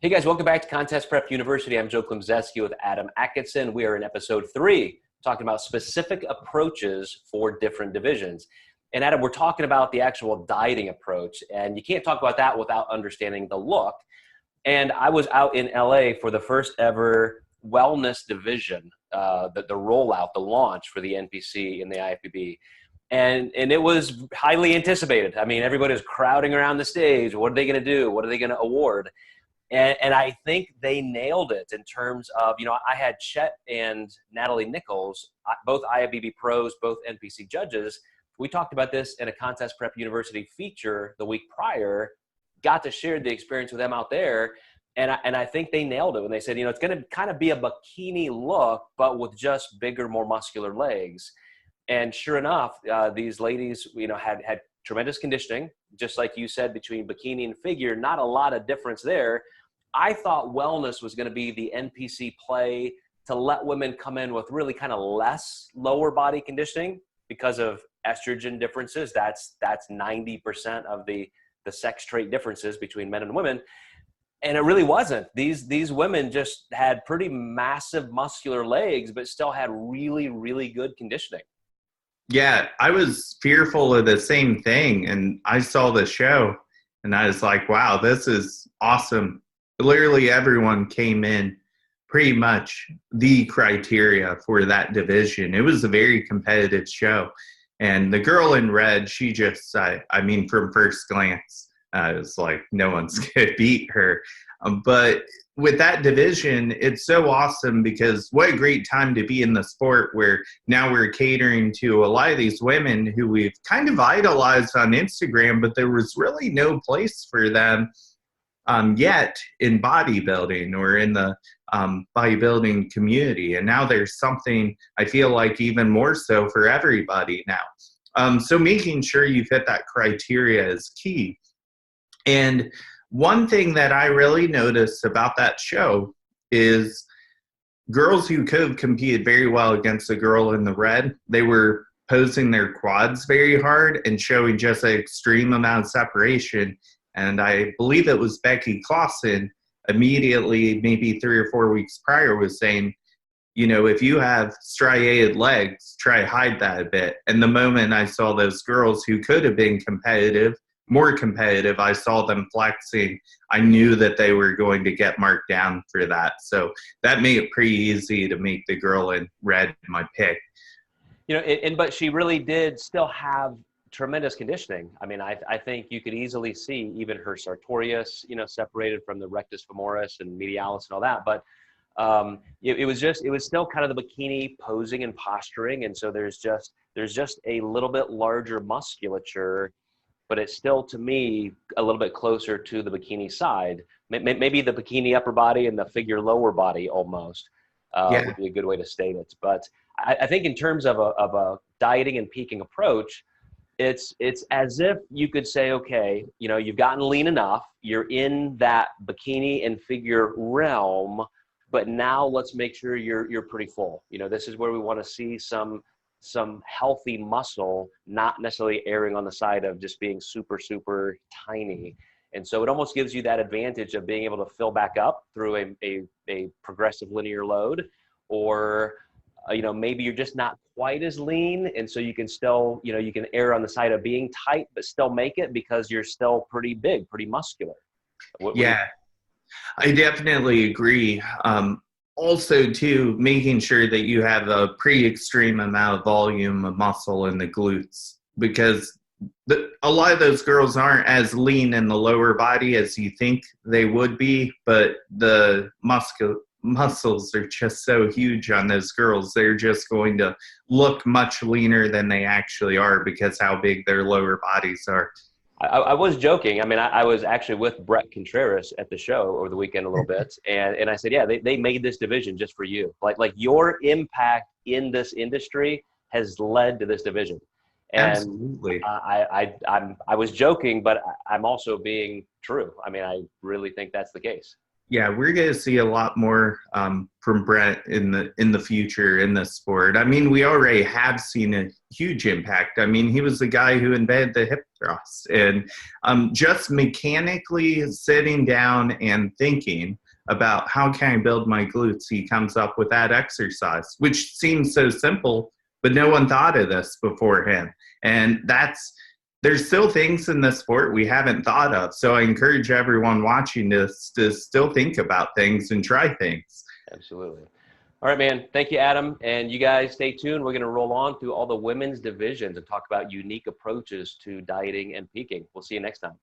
Hey guys, welcome back to Contest Prep University. I'm Joe Klemczewski with Adam Atkinson. We are in episode 3, talking about specific approaches for different divisions. And Adam, we're talking about the actual dieting approach, and you can't talk about that without understanding the look. And I was out in LA for the first ever wellness division, the rollout, the launch for the NPC and the IFBB. And it was highly anticipated. I mean, everybody was crowding around the stage. What are they going to do? What are they going to award? And I think they nailed it in terms of, I had Chet and Natalie Nichols, both IFBB pros, both NPC judges. We talked about this in a Contest Prep University feature the week prior, got to share the experience with them out there. And I think they nailed it when they said, it's going to kind of be a bikini look, but with just bigger, more muscular legs. And sure enough, these ladies, had tremendous conditioning, just like you said, between bikini and figure, not a lot of difference there. I thought wellness was going to be the NPC play to let women come in with really kind of less lower body conditioning because of estrogen differences. That's 90% of the sex trait differences between men and women. And it really wasn't. These women just had pretty massive muscular legs, but still had really, really good conditioning. Yeah, I was fearful of the same thing, and I saw the show, and I was like, wow, this is awesome. Literally everyone came in pretty much the criteria for that division. It was a very competitive show. And the girl in red, she just, I mean, from first glance, I was like, no one's going to beat her. But with that division, it's so awesome because what a great time to be in the sport where now we're catering to a lot of these women who we've kind of idolized on Instagram, but there was really no place for them yet in bodybuilding or in the bodybuilding community. And now there's something, I feel like, even more so for everybody now. So making sure you fit that criteria is key. And one thing that I really noticed about that show is girls who could have competed very well against the girl in the red, they were posing their quads very hard and showing just an extreme amount of separation. And I believe it was Becky Clausen immediately, maybe 3 or 4 weeks prior, was saying, if you have striated legs, try to hide that a bit. And the moment I saw those girls who could have been more competitive, I saw them flexing. I knew that they were going to get marked down for that. So that made it pretty easy to make the girl in red my pick. But she really did still have tremendous conditioning. I mean, I think you could easily see even her sartorius, separated from the rectus femoris and medialis and all that. But it was still kind of the bikini posing and posturing. And so there's just a little bit larger musculature, but it's still, to me, a little bit closer to the bikini side. Maybe the bikini upper body and the figure lower body almost would be a good way to state it. But I think in terms of a dieting and peaking approach, it's as if you could say, okay, you've gotten lean enough, you're in that bikini and figure realm, but now let's make sure you're pretty full. This is where we want to see some healthy muscle, not necessarily erring on the side of just being super, super tiny. And so it almost gives you that advantage of being able to fill back up through a progressive linear load, or maybe you're just not quite as lean. And so you can still, you can err on the side of being tight, but still make it because you're still pretty big, pretty muscular. I definitely agree. Also, too, making sure that you have a pretty extreme amount of volume of muscle in the glutes, because a lot of those girls aren't as lean in the lower body as you think they would be, but the muscles are just so huge on those girls. They're just going to look much leaner than they actually are because how big their lower bodies are. I was joking. I mean, I was actually with Brett Contreras at the show over the weekend a little bit. And I said, yeah, they made this division just for you. Like your impact in this industry has led to this division. And absolutely. I was joking, but I'm also being true. I mean, I really think that's the case. Yeah, we're going to see a lot more from Brett in the future in this sport. I mean, we already have seen a huge impact. I mean, he was the guy who invented the hip thrust, and just mechanically sitting down and thinking about how can I build my glutes, he comes up with that exercise, which seems so simple, but no one thought of this before him. And there's still things in the sport we haven't thought of. So I encourage everyone watching this to still think about things and try things. Absolutely. All right, man. Thank you, Adam. And you guys stay tuned. We're going to roll on through all the women's divisions and talk about unique approaches to dieting and peaking. We'll see you next time.